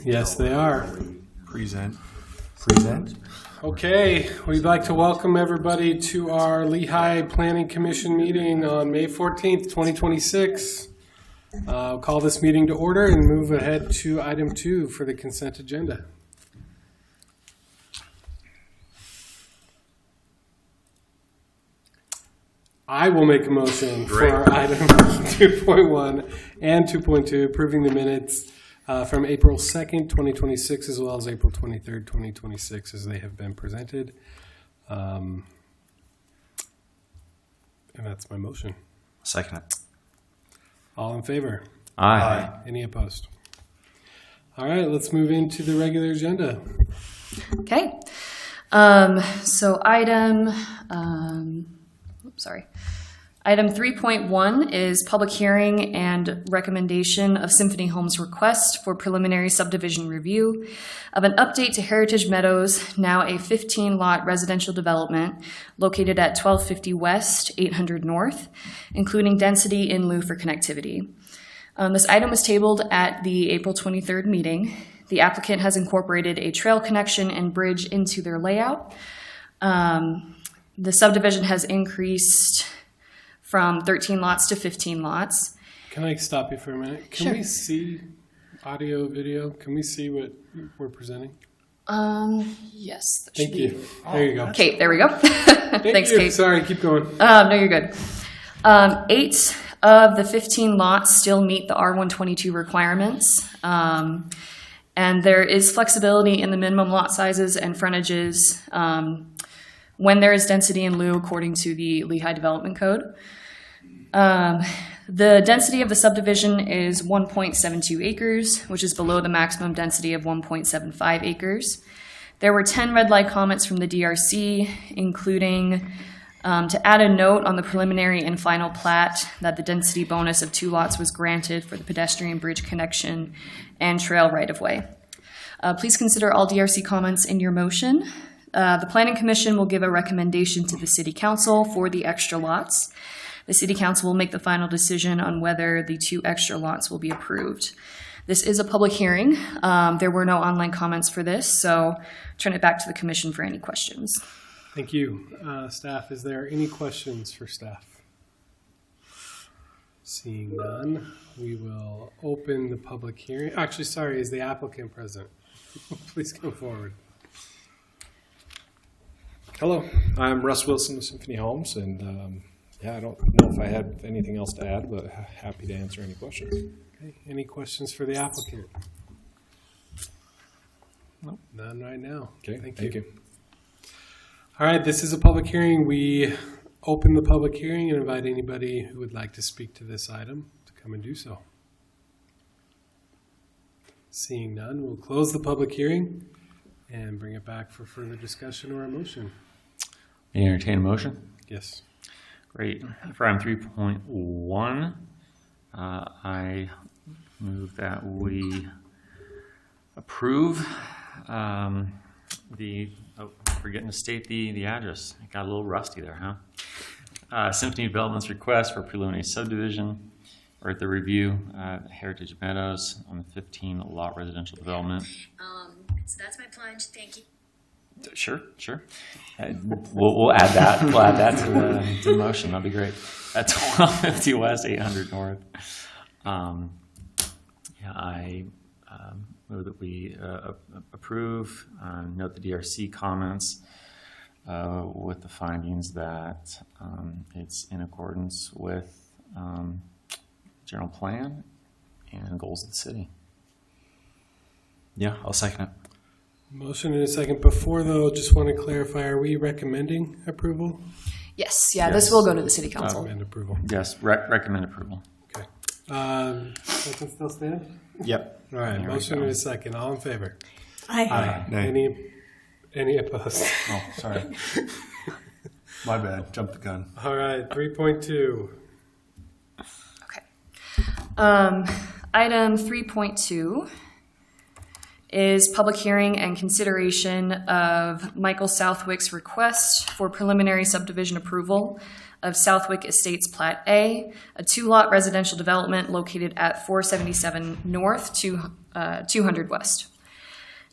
Yes, they are. Present. Okay, we'd like to welcome everybody to our Lehi Planning Commission meeting on May 14th, 2026. I'll call this meeting to order and move ahead to item 2 for the consent agenda. I will make a motion for item 2.1 and 2.2, approving the minutes from April 2nd, 2026, as well as April 23rd, 2026, as they have been presented. And that's my motion. Second it. All in favor? Aye. Any opposed? All right, let's move into the regular agenda. Okay. So item 3.1 is public hearing and recommendation of Symphony Homes' request for preliminary subdivision review of an update to Heritage Meadows, now a 15-lot residential development located at 1250 West, 800 North, including density in lieu for connectivity. This item was tabled at the April 23rd meeting. The applicant has incorporated a trail connection and bridge into their layout. The subdivision has increased from 13 lots to 15 lots. Can I stop you for a minute? Can Sure. we see audio, video? Can we see what we're presenting? Yes. that Thank should you. be- There you go. Kate, there we go. Thanks, you. Kate. Sorry, keep going. No, you're good. 8 of the 15 lots still meet the R122 requirements. And there is flexibility in the minimum lot sizes and frontages when there is density in lieu according to the Lehi Development Code. The density of the subdivision is 1.72 acres, which is below the maximum density of 1.75 acres. There were 10 red light comments from the DRC, including to add a note on the preliminary and final plat that the density bonus of 2 lots was granted for the pedestrian bridge connection and trail right-of-way. Please consider all DRC comments in your motion. The Planning Commission will give a recommendation to the City Council for the extra lots. The City Council will make the final decision on whether the 2 extra lots will be approved. This is a public hearing. There were no online comments for this, so turn it back to the Commission for any questions. Thank you. Staff, is there any questions for staff? Seeing none, we will open the public hearing. Actually, sorry, is the applicant present? Please come forward. Hello, I'm Russ Wilson with Symphony Homes, and I don't know if I had anything else to add, but happy to answer any questions. Okay. Any questions for the applicant? No. None right now. Okay, Thank thank you. you. All right, this is a public hearing. We open the public hearing and invite anybody who would like to speak to this item to come and do so. Seeing none, we'll close the public hearing and bring it back for further discussion or a motion. May I entertain a motion? Yes. Great. For item 3.1, I move that we approve forgetting to state the address. It got a little rusty there, huh? Symphony Development's request for preliminary subdivision or at the review Heritage Meadows on the 15-lot residential development. So that's my plunge. Thank you. Sure. We'll add that. We'll add that to the motion. That'd be great. At 1250 West, 800 North. I move that we approve, note the DRC comments with the findings that it's in accordance with general plan and goals of the city. Yeah, I'll second it. Motion in a second. Before, though, just want to clarify, are we recommending approval? Yes, this will go to the City Council. Recommend approval. Yes, recommend approval. Okay. That can still stand? Yep. All right, There we motion go. in a second. All in favor? Aye. Nay. Any opposed? Oh, sorry. My bad. Jumped the gun. All right, 3.2. Okay. Item 3.2 is public hearing and consideration of Michael Southwick's request for preliminary subdivision approval of Southwick Estates Plat A, a 2-lot residential development located at 477 North to 200 West.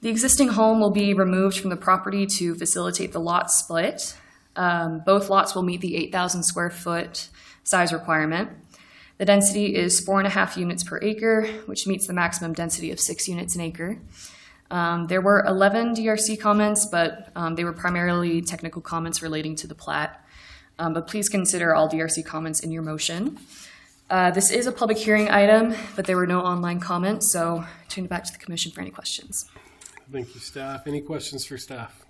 The existing home will be removed from the property to facilitate the lot split. Both lots will meet the 8,000 square foot size requirement. The density is 4.5 units per acre, which meets the maximum density of 6 units an acre. There were 11 DRC comments, but they were primarily technical comments relating to the plat. But please consider all DRC comments in your motion. This is a public hearing item, but there were no online comments, so turn it back to the commission for any questions. Thank you, staff. Any questions for staff?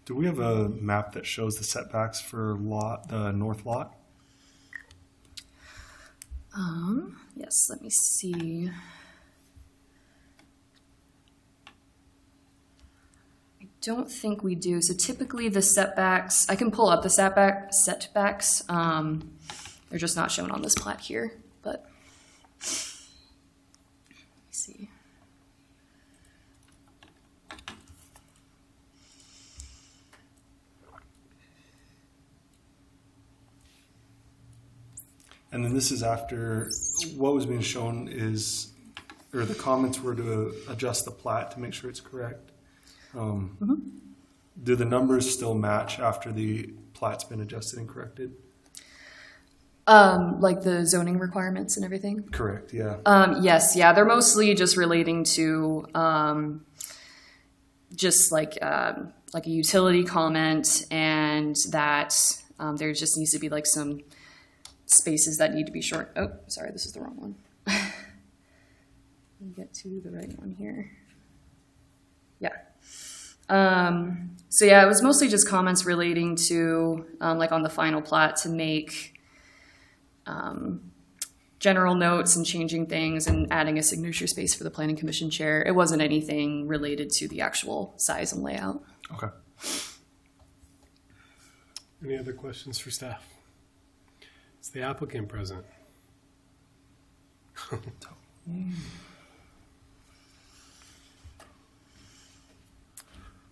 Do we have a map that shows the setbacks for the north lot? Yes, let me see. I don't think we do. So typically the setbacks, I can pull up the setbacks. They're just not shown on this plat here, but let me see. And then this is after what was being shown is, or the comments were to adjust the plat to make sure it's correct. Do the numbers still match after the plat's been adjusted and corrected? Like the zoning requirements and everything? Correct, yeah. Yes, yeah, they're mostly just relating to just like a utility comment, and that there just needs to be like some spaces that need to be short. Oh, sorry, this is the wrong one. Let me get to the right one here. Yeah. So yeah, it was mostly just comments relating to like on the final plat to make general notes and changing things and adding a signature space for the planning commission chair. It wasn't anything related to the actual size and layout. Okay. Any other questions for staff? Is the applicant present?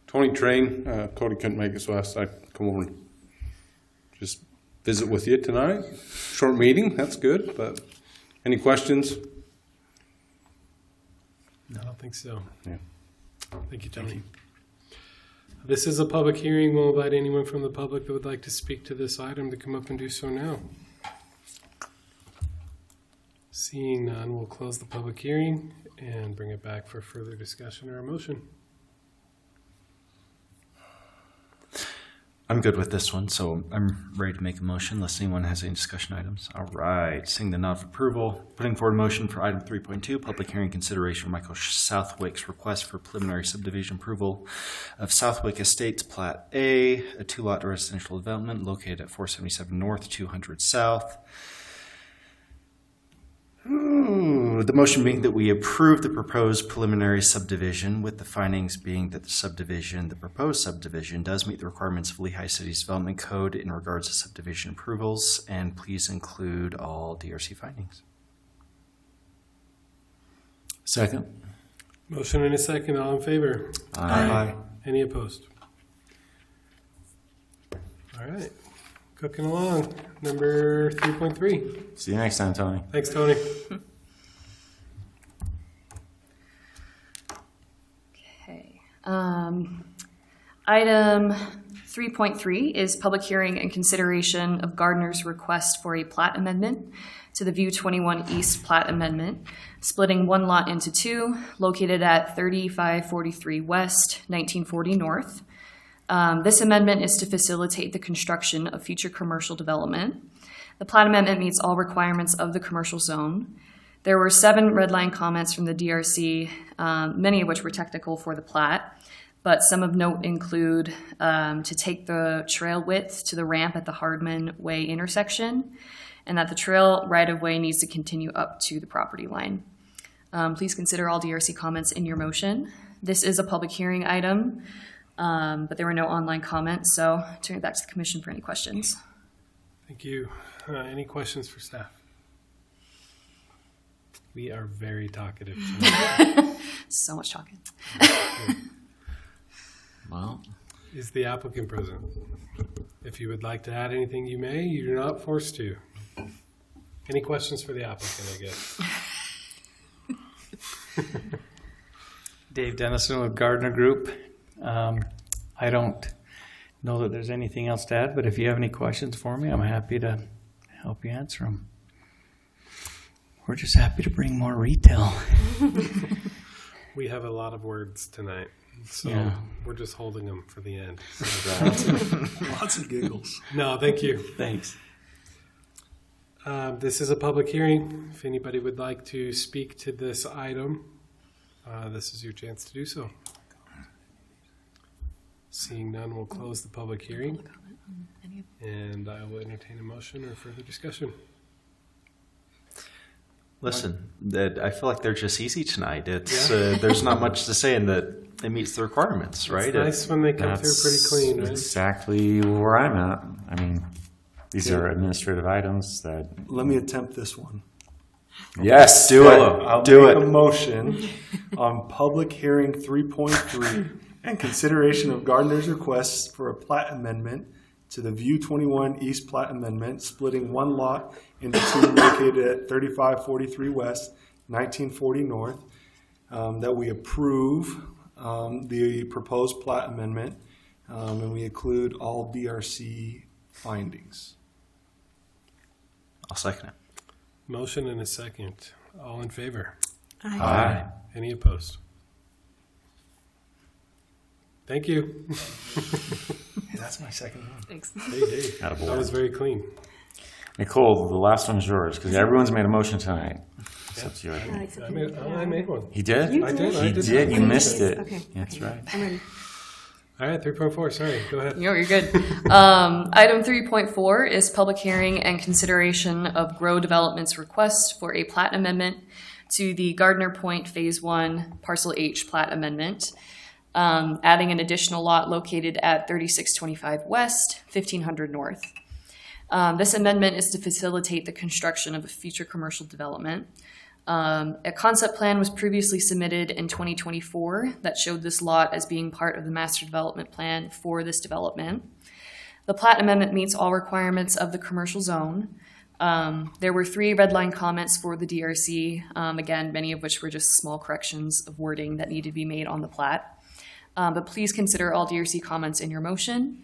Tony Train, Cody couldn't make it, so I asked I'd come over and just visit with you tonight. Short meeting, that's good, but any questions? No, I don't think so. Yeah. Thank you, Tony. This is a public hearing. We'll invite anyone from the public that would like to speak to this item to come up and do so now. Seeing none, we'll close the public hearing and bring it back for further discussion or a motion. I'm good with this one, so I'm ready to make a motion unless anyone has any discussion items. All right, seeing the nod of approval, putting forward a motion for item 3.2, public hearing consideration of Michael Southwick's request for preliminary subdivision approval of Southwick Estates Plat A, a 2-lot residential development located at 477 North, 200 South. The motion being that we approve the proposed preliminary subdivision, with the findings being that the proposed subdivision does meet the requirements of Lehi City's Development Code in regards to subdivision approvals, and please include all DRC findings. Second. Motion and a second. All in favor? Aye. Any opposed? All right. Cooking along. Number 3.3. See you next time, Tony. Thanks, Tony. Okay. Item 3.3 is public hearing and consideration of Gardner's request for a plat amendment to the View 21 East plat amendment, splitting one lot into two, located at 3543 West, 1940 North. This amendment is to facilitate the construction of future commercial development. The plat amendment meets all requirements of the commercial zone. There were 7 red line comments from the DRC, many of which were technical for the plat, but some of note include to take the trail width to the ramp at the Hardman Way intersection, and that the trail right-of-way needs to continue up to the property line. Please consider all DRC comments in your motion. This is a public hearing item, but there were no online comments, so I'll turn it back to the commission for any questions. Thank you. Any questions for staff? We are very talkative tonight. So much talking. Well, Is the applicant present? If you would like to add anything, you may. You're not forced to. Any questions for the applicant, I guess? Dave Dennison with Gardner Group. I don't know that there's anything else to add, but if you have any questions for me, I'm happy to help you answer them. We're just happy to bring more retail. We have a lot of words tonight, so Yeah. we're just holding them for the end. Lots of giggles. No, thank you. Thanks. This is a public hearing. If anybody would like to speak to this item, this is your chance to do so. Seeing none, we'll close the public hearing, and I will entertain a motion or further discussion. Listen, I feel like they're just easy tonight. It's there's not much to say in that it meets the requirements, right? It's nice when they come through pretty clean, right? exactly where I'm at. I mean, these are administrative items that. Let me attempt this one. Yes, do it. I'll Do make it. a motion on public hearing 3.3 and consideration of Gardner's requests for a plat amendment to the View 21 East Plat Amendment, splitting one lot into two located at 3543 West, 1940 North, that we approve the proposed plat amendment, and we include all DRC findings. I'll second it. Motion and a second. All in favor? Aye. Any opposed? Thank you. Hey, that's my second one. Thanks. Hey, Attaboy. that was very clean. Nicole, the last one's yours because everyone's made a motion tonight. Except you. I made one. He did? I did. He did. You missed it. Okay. That's right. I'm ready. All right, 3.4. Sorry, go ahead. You're good. Item 3.4 is public hearing and consideration of Grow Development's request for a plat amendment to the Gardner Point Phase 1 Parcel H plat amendment, adding an additional lot located at 3625 West, 1500 North. This amendment is to facilitate the construction of a future commercial development. A concept plan was previously submitted in 2024 that showed this lot as being part of the master development plan for this development. The plat amendment meets all requirements of the commercial zone. There were 3 red line comments for the DRC, again, many of which were just small corrections of wording that needed to be made on the plat. But please consider all DRC comments in your motion.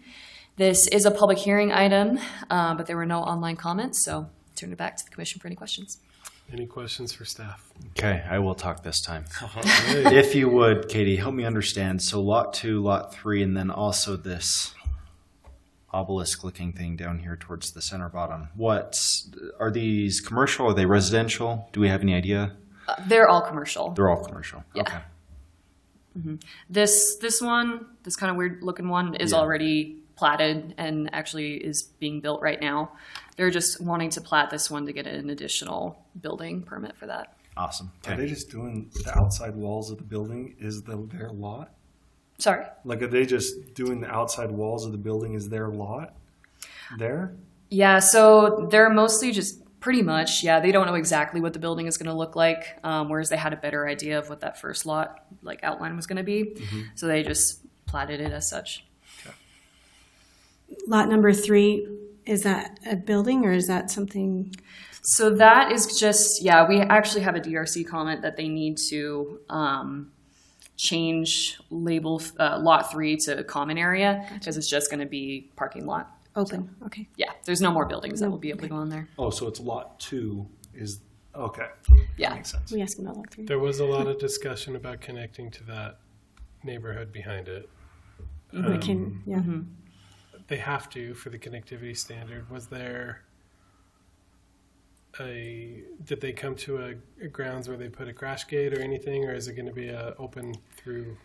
This is a public hearing item, but there were no online comments, so turn it back to the commission for any questions. Any questions for staff? Okay, I will talk this time. If you would, Katie, help me understand. So lot 2, lot 3, and then also this obelisk-looking thing down here towards the center bottom. Are these commercial? Are they residential? Do we have any idea? They're all commercial. They're all commercial. Yeah. Okay. This one, this kind of weird looking one, is already platted and actually is being built right now. They're just wanting to plat this one to get an additional building permit for that. Awesome. Are Okay. they just doing the outside walls of the building? Is their lot? Sorry. Like, are they just doing the outside walls of the building? Is their lot there? Yeah, so they're mostly just pretty much, they don't know exactly what the building is going to look like, whereas they had a better idea of what that first lot outline was going to be. So they just platted it as such. Lot number 3, is that a building or is that something? So that is just, we actually have a DRC comment that they need to change label lot 3 to common area because it's just going to be parking lot. Open, okay. Yeah, there's no more buildings that will be able to go on there. Oh, so it's lot 2 is, okay. Yeah. Makes sense. We asked about lot 3. There was a lot of discussion about connecting to that neighborhood behind it. We can, They have to for the connectivity standard. Was there did they come to a grounds where they put a crash gate or anything, or is it going to be a open through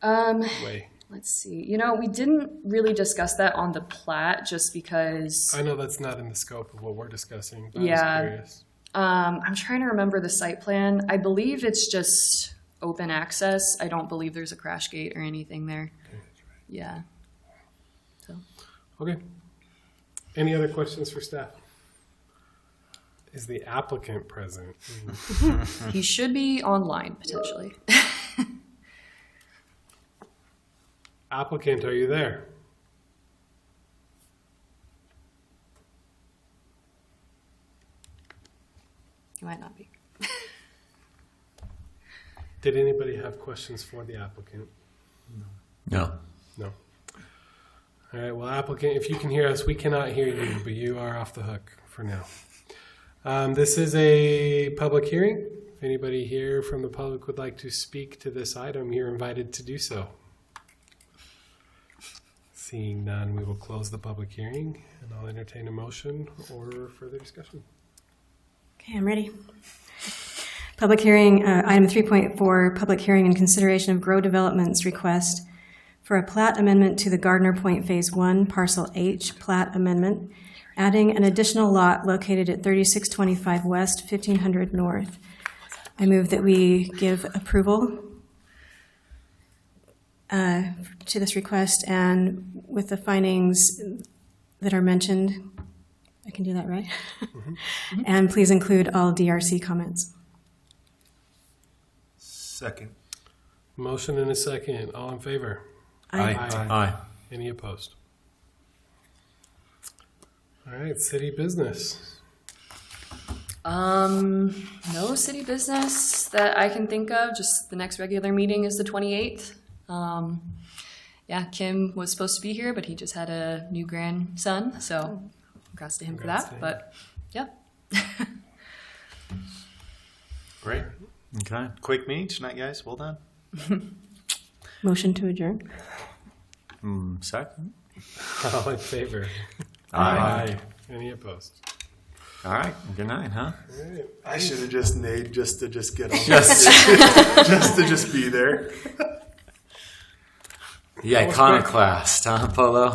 way? Let's see. We didn't really discuss that on the plat just because. I know that's not in the scope of what we're discussing, but I Yeah. was curious. I'm trying to remember the site plan. I believe it's just open access. I don't believe there's a crash gate or anything there. Yeah. Okay. Any other questions for staff? Is the applicant present? He should be online potentially. Applicant, are you there? You might not be. Did anybody have questions for the applicant? No. No. All right, well, applicant, if you can hear us, we cannot hear you, but you are off the hook for now. This is a public hearing. If anybody here from the public would like to speak to this item, you're invited to do so. Seeing none, we will close the public hearing, and I'll entertain a motion or further discussion. Okay, I'm ready. Public hearing, item 3.4, public hearing and consideration of Grow Development's request for a plat amendment to the Gardner Point Phase 1, Parcel H, plat amendment, adding an additional lot located at 3625 West, 1500 North. I move that we give approval to this request, and with the findings that are mentioned, I can do that, right? And please include all DRC comments. Second. Motion and a second. All in favor? Aye. Aye. Any opposed? All right, city business. No city business that I can think of. Just the next regular meeting is the 28th. Yeah, Kim was supposed to be here, but he just had a new grandson, so congrats to him Congrats for to that. him. But yeah. Great. Okay. Quick meeting tonight, guys. Well done. Motion to adjourn. Second. All in favor? Aye. Any opposed? All right. Good night, huh? All right. I should have just neighed just to get on. Just- just to just be there. The iconoclast, huh, Polo?